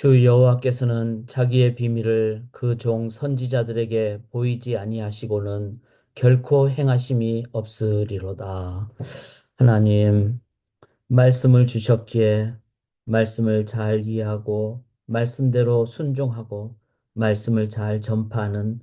주 여호와께서는 자기의 비밀을 그 종 선지자들에게 보이지 아니하시고는 결코 행하심이 없으리로다. 하나님, 말씀을 주셨기에 말씀을 잘 이해하고 말씀대로 순종하고 말씀을 잘 전파하는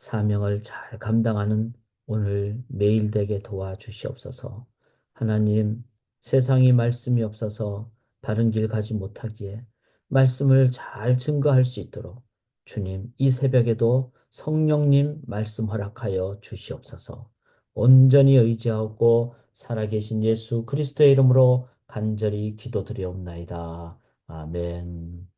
사명을 잘 감당하는 오늘 매일 되게 도와주시옵소서. 하나님, 세상이 말씀이 없어서 바른 길 가지 못하기에 말씀을 잘 증거할 수 있도록 주님, 이 새벽에도 성령님 말씀 허락하여 주시옵소서. 온전히 의지하고 살아계신 예수 그리스도의 이름으로 간절히 기도드리옵나이다. 아멘.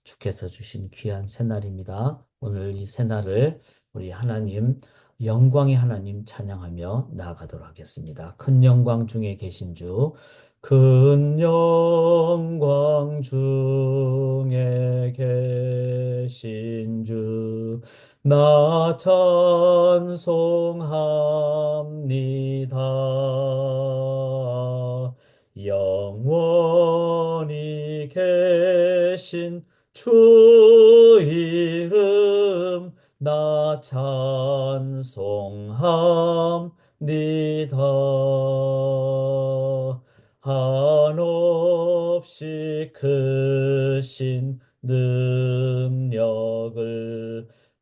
주께서 주신 귀한 새날입니다. 오늘 이 새날을 우리 하나님, 영광의 하나님 찬양하며 나아가도록 하겠습니다. 큰 영광 중에 계신 주, 큰 영광 중에 계신 주, 나 찬송합니다. 영원히 계신 주 이름 나 찬송합니다. 한없이 크신 능력을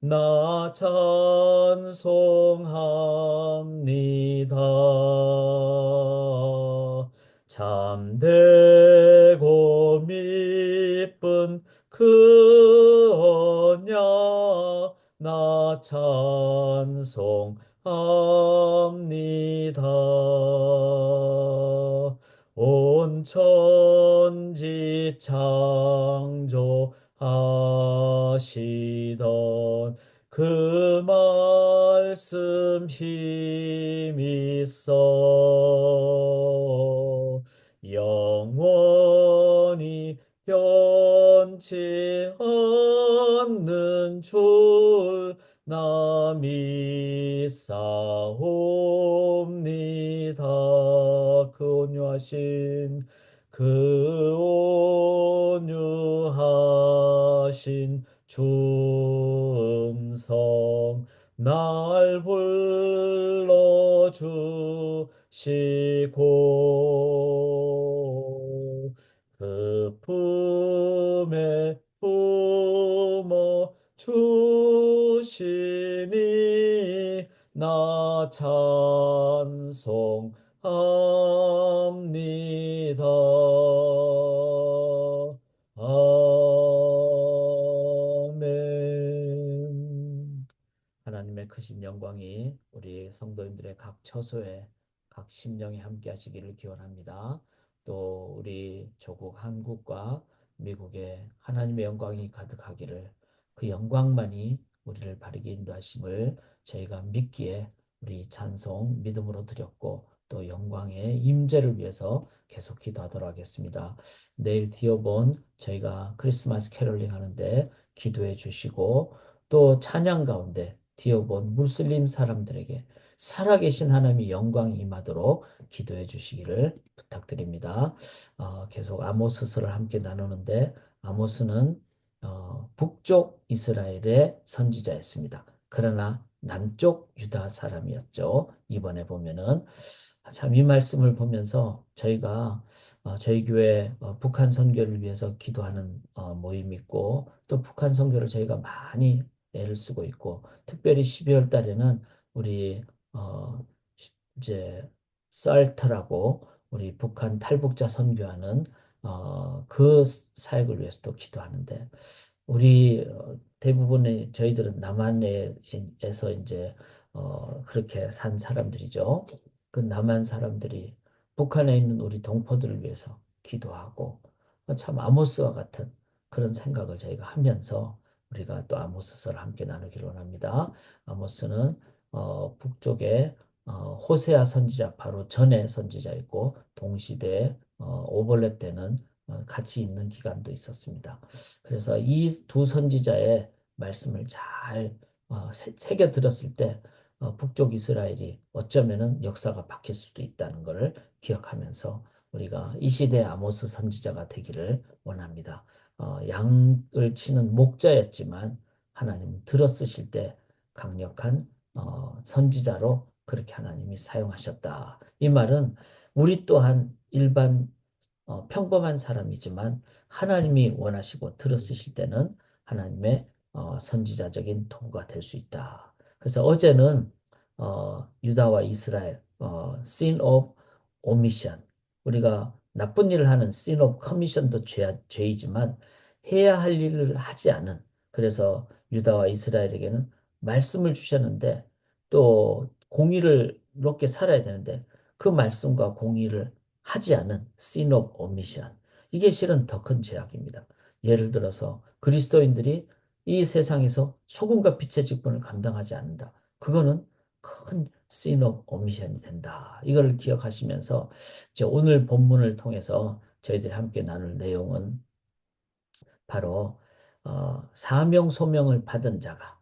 나 찬송합니다. 참되고 미쁜 그 언약 나 찬송합니다. 온 천지 창조하시던 그 말씀 힘있어 영원히 변치 않는 줄 나 믿사옵니다. 그 온유하신 주 음성 날 불러주시고 그 품에 품어 주시니 나 찬송합니다. 아멘. 하나님의 크신 영광이 우리 성도님들의 각 처소에 각 심령에 함께 하시기를 기원합니다. 또 우리 조국 한국과 미국에 하나님의 영광이 가득하기를 그 영광만이 우리를 바르게 인도하심을 저희가 믿기에 우리 찬송 믿음으로 드렸고 또 영광의 임재를 위해서 계속 기도하도록 하겠습니다. 내일 디어본 저희가 크리스마스 캐롤링 하는데 기도해 주시고 또 찬양 가운데 디어본 무슬림 사람들에게 살아계신 하나님의 영광이 임하도록 기도해 주시기를 부탁드립니다. 계속 아모스서를 함께 나누는데 아모스는 북쪽 이스라엘의 선지자였습니다. 그러나 남쪽 유다 사람이었죠. 이번에 보면은 참 이 말씀을 보면서 저희가 저희 교회 북한 선교를 위해서 기도하는 모임이 있고 또 북한 선교를 저희가 많이 애를 쓰고 있고 특별히 12월 달에는 우리 어 이제 쌀터라고 우리 북한 탈북자 선교하는 그 사역을 위해서도 기도하는데 우리 대부분의 저희들은 남한에서 이제 그렇게 산 사람들이죠. 그 남한 사람들이 북한에 있는 우리 동포들을 위해서 기도하고 참 아모스와 같은 그런 생각을 저희가 하면서 우리가 또 아모스서를 함께 나누기를 원합니다. 아모스는 북쪽에 호세아 선지자 바로 전에 선지자였고 동시대에 오버랩되는 같이 있는 기간도 있었습니다. 그래서 이 두 선지자의 말씀을 잘 새겨 들었을 때 북쪽 이스라엘이 어쩌면은 역사가 바뀔 수도 있다는 것을 기억하면서 우리가 이 시대 아모스 선지자가 되기를 원합니다. 양을 치는 목자였지만 하나님은 들어쓰실 때 강력한 선지자로 그렇게 하나님이 사용하셨다. 이 말은 우리 또한 일반 평범한 사람이지만 하나님이 원하시고 들어쓰실 때는 하나님의 선지자적인 도구가 될 수 있다. 그래서 어제는 유다와 이스라엘 sin of omission, 우리가 나쁜 일을 하는 sin of commission도 죄이지만 해야 할 일을 하지 않은, 그래서 유다와 이스라엘에게는 말씀을 주셨는데 또 공의를 이렇게 살아야 되는데 그 말씀과 공의를 하지 않은 sin of omission. 이게 실은 더 큰 죄악입니다. 예를 들어서 그리스도인들이 이 세상에서 소금과 빛의 직분을 감당하지 않는다. 그거는 큰 sin of omission이 된다. 이걸 기억하시면서 이제 오늘 본문을 통해서 저희들이 함께 나눌 내용은 바로 사명 소명을 받은 자가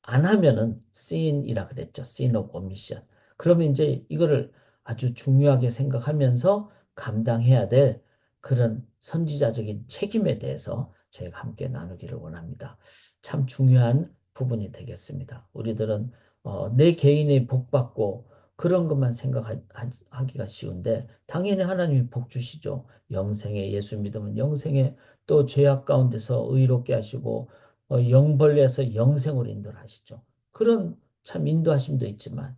안 하면은 sin이라 그랬죠. sin of omission. 그러면 이제 이거를 아주 중요하게 생각하면서 감당해야 될 그런 선지자적인 책임에 대해서 저희가 함께 나누기를 원합니다. 참 중요한 부분이 되겠습니다. 우리들은 내 개인의 복 받고 그런 것만 생각하기가 쉬운데 당연히 하나님이 복 주시죠. 영생에, 예수 믿으면 영생에, 또 죄악 가운데서 의롭게 하시고 영벌에서 영생으로 인도하시죠. 그런 참 인도하심도 있지만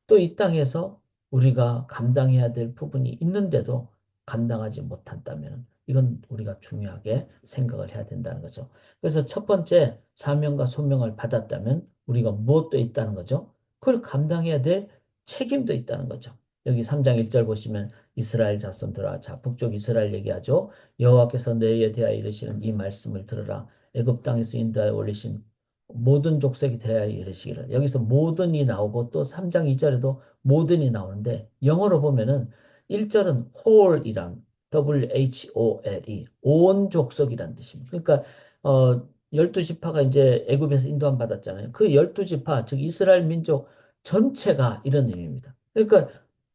또 이 땅에서 우리가 감당해야 될 부분이 있는데도 감당하지 못한다면 이건 우리가 중요하게 생각을 해야 된다는 거죠. 그래서 첫 번째 사명과 소명을 받았다면 우리가 무엇도 있다는 거죠. 그걸 감당해야 될 책임도 있다는 거죠. 여기 3장 1절 보시면 이스라엘 자손들아, 자 북쪽 이스라엘 얘기하죠. 여호와께서 너희에 대하여 이르시는 이 말씀을 들으라. 애굽 땅에서 인도하여 올리신 모든 족속이 대하여 이르시기를. 여기서 모든이 나오고 또 3장 2절에도 모든이 나오는데 영어로 보면은 1절은 whole이란 WHOLE 온 족속이란 뜻입니다. 그러니까 12지파가 이제 애굽에서 인도함 받았잖아요. 그 12지파 즉 이스라엘 민족 전체가 이런 의미입니다. 그러니까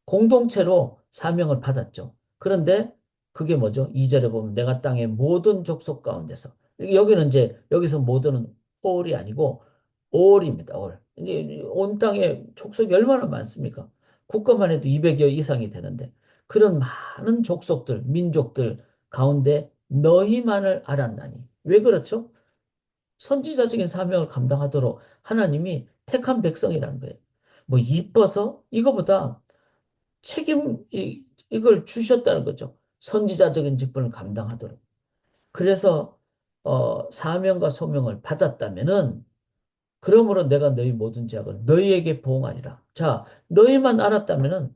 공동체로 사명을 받았죠. 그런데 그게 뭐죠? 2절에 보면 내가 땅의 모든 족속 가운데서, 여기는 이제 여기서 모든은 홀이 아니고 올입니다. 올. 이게 온 땅에 족속이 얼마나 많습니까? 국가만 해도 200여 이상이 되는데 그런 많은 족속들, 민족들 가운데 너희만을 알았나니. 왜 그렇죠? 선지자적인 사명을 감당하도록 하나님이 택한 백성이라는 거예요. 뭐 이뻐서 이거보다 이걸 주셨다는 거죠. 선지자적인 직분을 감당하도록. 그래서 사명과 소명을 받았다면은 그러므로 내가 너희 모든 죄악을 너희에게 보응하리라. 자, 너희만 알았다면은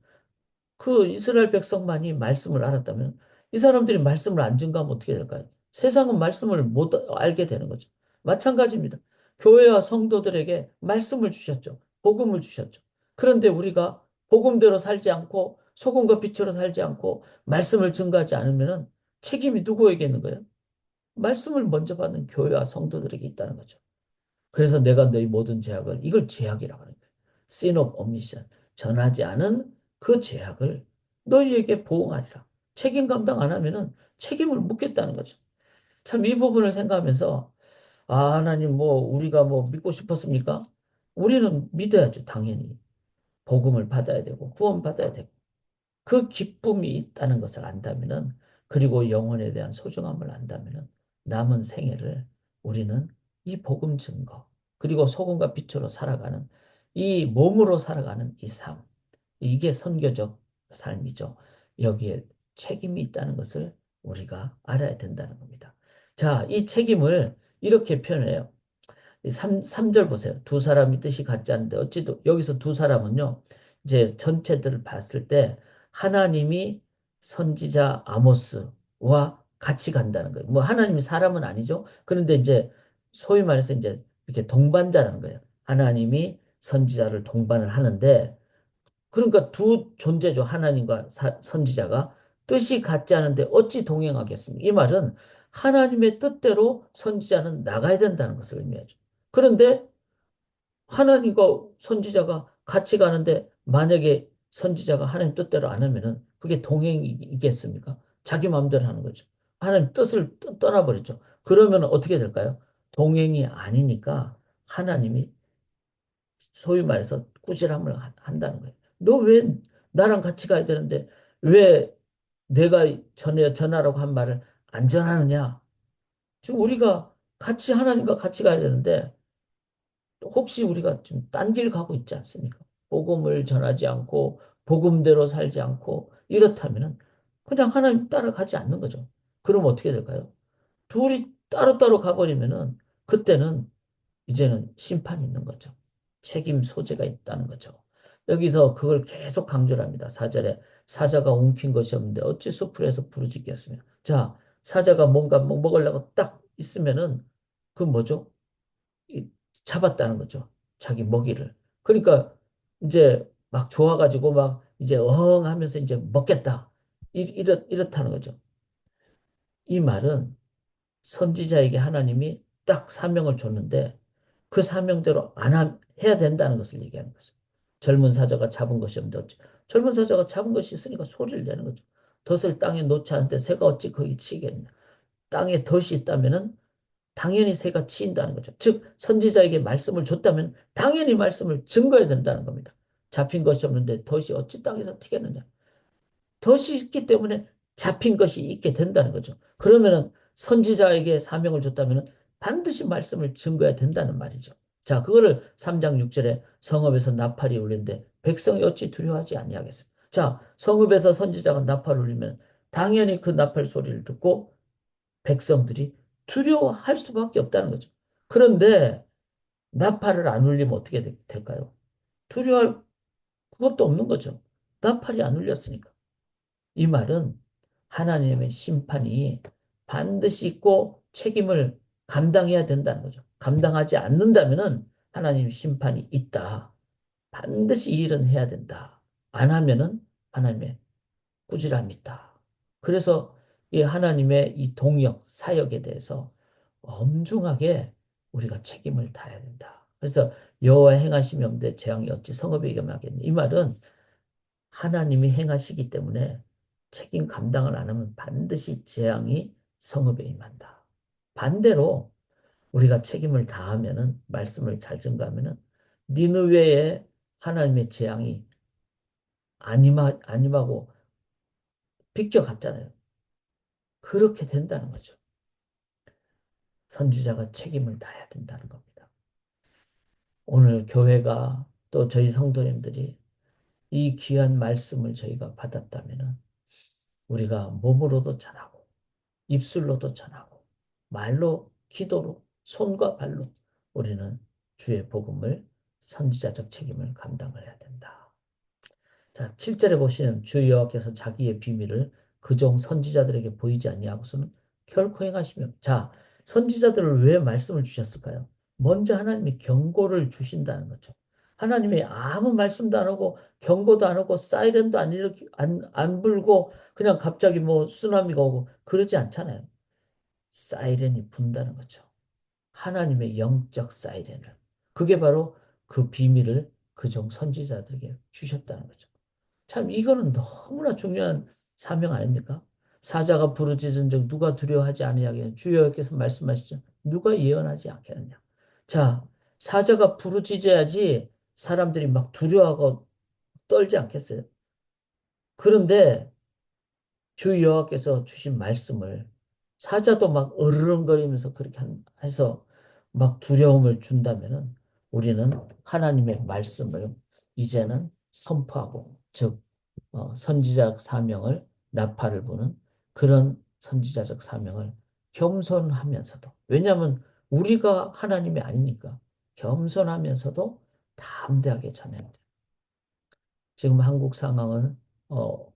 그 이스라엘 백성만이 말씀을 알았다면 이 사람들이 말씀을 안 증거하면 어떻게 될까요? 세상은 말씀을 못 알게 되는 거죠. 마찬가지입니다. 교회와 성도들에게 말씀을 주셨죠. 복음을 주셨죠. 그런데 우리가 복음대로 살지 않고 소금과 빛으로 살지 않고 말씀을 증거하지 않으면 책임이 누구에게 있는 거예요? 말씀을 먼저 받는 교회와 성도들에게 있다는 거죠. 그래서 내가 너희 모든 죄악을, 이걸 죄악이라고 하는 거예요. sin of omission. 전하지 않은 그 죄악을 너희에게 보응하리라. 책임 감당 안 하면은 책임을 묻겠다는 거죠. 참 이 부분을 생각하면서 하나님 뭐 우리가 뭐 믿고 싶었습니까? 우리는 믿어야죠. 당연히. 복음을 받아야 되고 구원 받아야 되고 그 기쁨이 있다는 것을 안다면은, 그리고 영혼에 대한 소중함을 안다면은 남은 생애를 우리는 이 복음 증거 그리고 소금과 빛으로 살아가는 이 몸으로 살아가는 이 삶, 이게 선교적 삶이죠. 여기에 책임이 있다는 것을 우리가 알아야 된다는 겁니다. 자, 이 책임을 이렇게 표현해요. 3절 보세요. 두 사람이 뜻이 같지 않은데 어찌도 여기서 두 사람은요. 이제 전체들을 봤을 때 하나님이 선지자 아모스와 같이 간다는 거예요. 뭐 하나님이 사람은 아니죠. 그런데 이제 소위 말해서 이제 이렇게 동반자라는 거예요. 하나님이 선지자를 동반을 하는데 그러니까 두 존재죠. 하나님과 선지자가 뜻이 같지 않은데 어찌 동행하겠습니까? 이 말은 하나님의 뜻대로 선지자는 나가야 된다는 것을 의미하죠. 그런데 하나님과 선지자가 같이 가는데 만약에 선지자가 하나님 뜻대로 안 하면은 그게 동행이겠습니까? 자기 마음대로 하는 거죠. 하나님 뜻을 떠나버렸죠. 그러면 어떻게 될까요? 동행이 아니니까 하나님이 소위 말해서 꾸지람을 한다는 거예요. 너 왜 나랑 같이 가야 되는데 왜 내가 전하라고 한 말을 안 전하느냐? 지금 우리가 같이 하나님과 같이 가야 되는데 혹시 우리가 지금 딴 길 가고 있지 않습니까? 복음을 전하지 않고 복음대로 살지 않고 이렇다면은 그냥 하나님 따라가지 않는 거죠. 그럼 어떻게 될까요? 둘이 따로따로 가버리면은 그때는 이제는 심판이 있는 거죠. 책임 소재가 있다는 거죠. 여기서 그걸 계속 강조를 합니다. 4절에 사자가 움킨 것이 없는데 어찌 숲풀에서 부르짖겠으며. 자, 사자가 뭔가 뭐 먹으려고 딱 있으면은 그 뭐죠? 이- 잡았다는 거죠. 자기 먹이를. 그러니까 이제 막 좋아가지고 막 이제 어흥 하면서 이제 먹겠다. 이렇다는 거죠. 이 말은 선지자에게 하나님이 딱 사명을 줬는데 그 사명대로 해야 된다는 것을 얘기하는 거죠. 젊은 사자가 잡은 것이 없는데 어찌 젊은 사자가 잡은 것이 있으니까 소리를 내는 거죠. 덫을 땅에 놓지 않는데 새가 어찌 거기 치겠냐. 땅에 덫이 있다면은 당연히 새가 치인다는 거죠. 즉 선지자에게 말씀을 줬다면 당연히 말씀을 증거해야 된다는 겁니다. 잡힌 것이 없는데 덫이 어찌 땅에서 튀겠느냐. 덫이 있기 때문에 잡힌 것이 있게 된다는 거죠. 그러면은 선지자에게 사명을 줬다면 반드시 말씀을 증거해야 된다는 말이죠. 자, 그거를 3장 6절에 성읍에서 나팔이 울리는데 백성이 어찌 두려워하지 아니하겠습니까? 자, 성읍에서 선지자가 나팔을 울리면 당연히 그 나팔 소리를 듣고 백성들이 두려워할 수밖에 없다는 거죠. 그런데 나팔을 안 울리면 어떻게 될까요? 두려워할 그것도 없는 거죠. 나팔이 안 울렸으니까. 이 말은 하나님의 심판이 반드시 있고 책임을 감당해야 된다는 거죠. 감당하지 않는다면은 하나님 심판이 있다. 반드시 이 일은 해야 된다. 안 하면은 하나님의 꾸지람이 있다. 그래서 이 하나님의 이 동역, 사역에 대해서 엄중하게 우리가 책임을 다해야 된다. 그래서 여호와 행하심이 없는데 재앙이 어찌 성읍에 임하겠니? 이 말은 하나님이 행하시기 때문에 책임 감당을 안 하면 반드시 재앙이 성읍에 임한다. 반대로 우리가 책임을 다하면은 말씀을 잘 증거하면은 니느웨에 하나님의 재앙이 안 임하고 비껴갔잖아요. 그렇게 된다는 거죠. 선지자가 책임을 다해야 된다는 겁니다. 오늘 교회가 또 저희 성도님들이 이 귀한 말씀을 저희가 받았다면은 우리가 몸으로도 전하고 입술로도 전하고 말로 기도로 손과 발로 우리는 주의 복음을 선지자적 책임을 감당을 해야 된다. 자, 7절에 보시면 주 여호와께서 자기의 비밀을 그종 선지자들에게 보이지 아니하고서는 결코 행하시며 자, 선지자들을 왜 말씀을 주셨을까요? 먼저 하나님이 경고를 주신다는 거죠. 하나님이 아무 말씀도 안 하고 경고도 안 하고 사이렌도 안 불고 그냥 갑자기 뭐 쓰나미가 오고 그러지 않잖아요. 사이렌이 분다는 거죠. 하나님의 영적 사이렌을. 그게 바로 그 비밀을 그종 선지자들에게 주셨다는 거죠. 참 이거는 너무나 중요한 사명 아닙니까? 사자가 부르짖은즉 누가 두려워하지 아니하겠느냐. 주여께서 말씀하시죠. 누가 예언하지 않겠느냐. 자, 사자가 부르짖어야지 사람들이 막 두려워하고 떨지 않겠어요. 그런데 주 여호와께서 주신 말씀을 사자도 막 으르렁거리면서 그렇게 해서 막 두려움을 준다면은 우리는 하나님의 말씀을 이제는 선포하고 즉 선지자적 사명을 나팔을 부는 그런 선지자적 사명을 겸손하면서도 왜냐하면 우리가 하나님이 아니니까 겸손하면서도 담대하게 전해야 돼. 지금 한국 상황은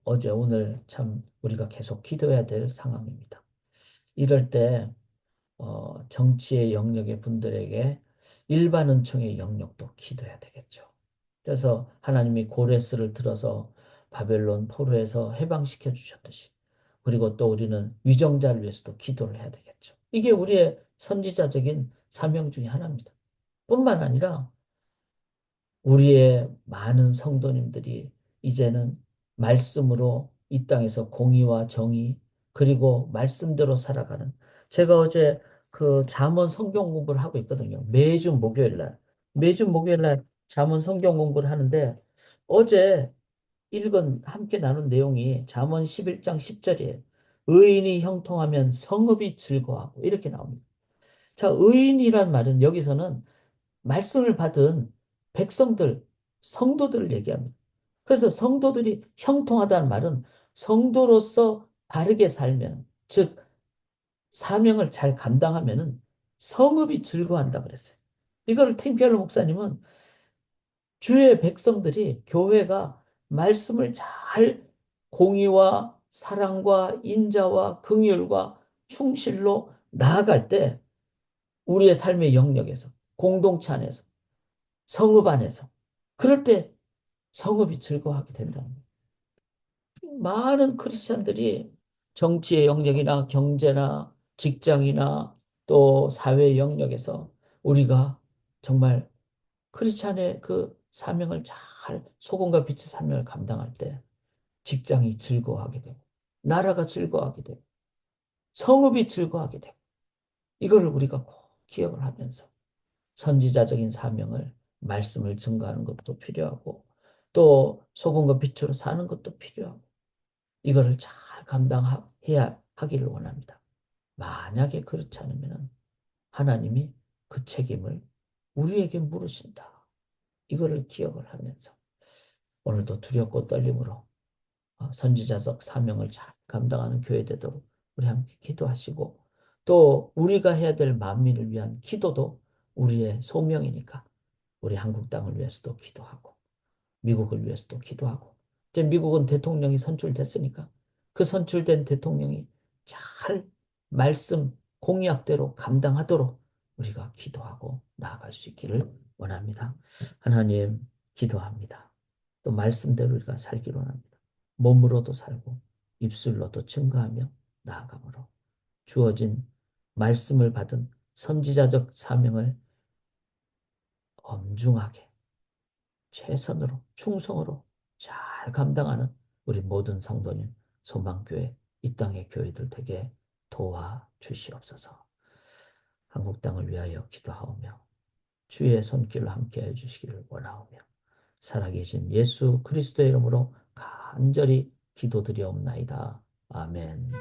어제 오늘 참 우리가 계속 기도해야 될 상황입니다. 이럴 때 정치의 영역의 분들에게 일반 은총의 영역도 기도해야 되겠죠. 그래서 하나님이 고레스를 들어서 바벨론 포로에서 해방시켜 주셨듯이 그리고 또 우리는 위정자를 위해서도 기도를 해야 되겠죠. 이게 우리의 선지자적인 사명 중에 하나입니다. 뿐만 아니라 우리의 많은 성도님들이 이제는 말씀으로 이 땅에서 공의와 정의 그리고 말씀대로 살아가는 제가 어제 그 잠언 성경 공부를 하고 있거든요. 매주 목요일 날. 매주 목요일 날 잠언 성경 공부를 하는데 어제 함께 나눈 내용이 잠언 11장 10절이에요. 의인이 형통하면 성읍이 즐거워하고 이렇게 나옵니다. 자, 의인이란 말은 여기서는 말씀을 받은 백성들, 성도들을 얘기합니다. 그래서 성도들이 형통하다는 말은 성도로서 바르게 살면, 즉 사명을 잘 감당하면은 성읍이 즐거워한다 그랬어요. 이걸 팀켈러 목사님은 주의 백성들이 교회가 말씀을 잘 공의와 사랑과 인자와 긍휼과 충실로 나아갈 때 우리의 삶의 영역에서 공동체 안에서 성읍 안에서 그럴 때 성읍이 즐거워하게 된다는 거예요. 많은 크리스천들이 정치의 영역이나 경제나 직장이나 또 사회 영역에서 우리가 정말 크리스찬의 그 사명을 잘 소금과 빛의 사명을 감당할 때 직장이 즐거워하게 되고 나라가 즐거워하게 되고 성읍이 즐거워하게 되고 이걸 우리가 꼭 기억을 하면서 선지자적인 사명을 말씀을 증거하는 것도 필요하고 또 소금과 빛으로 사는 것도 필요하고 이거를 잘 감당해야 하기를 원합니다. 만약에 그렇지 않으면 하나님이 그 책임을 우리에게 물으신다. 이거를 기억을 하면서 오늘도 두렵고 떨림으로 선지자적 사명을 잘 감당하는 교회 되도록 우리 함께 기도하시고 또 우리가 해야 될 만민을 위한 기도도 우리의 소명이니까 우리 한국 땅을 위해서도 기도하고 미국을 위해서도 기도하고 이제 미국은 대통령이 선출됐으니까 그 선출된 대통령이 잘 말씀 공약대로 감당하도록 우리가 기도하고 나아갈 수 있기를 원합니다. 하나님 기도합니다. 또 말씀대로 우리가 살기를 원합니다. 몸으로도 살고 입술로도 증거하며 나아가므로 주어진 말씀을 받은 선지자적 사명을 엄중하게 최선으로 충성으로 잘 감당하는 우리 모든 성도님 소망교회 이 땅의 교회들 되게 도와주시옵소서. 한국 땅을 위하여 기도하오며 주의 손길로 함께 해주시기를 원하오며 살아계신 예수 그리스도의 이름으로 간절히 기도드리옵나이다. 아멘.